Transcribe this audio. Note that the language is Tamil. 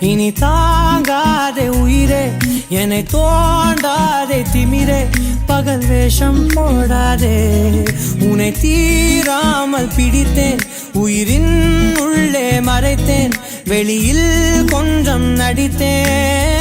இனி தாங்காதே உயிரே என்னை தோண்டாதே திமிரே பகல் வேஷம் போடாதே உன்னை தீராமல் பிடித்தேன் உயிரின் உள்ளே மறைத்தேன் வெளியில் கொஞ்சம் நடித்தேன்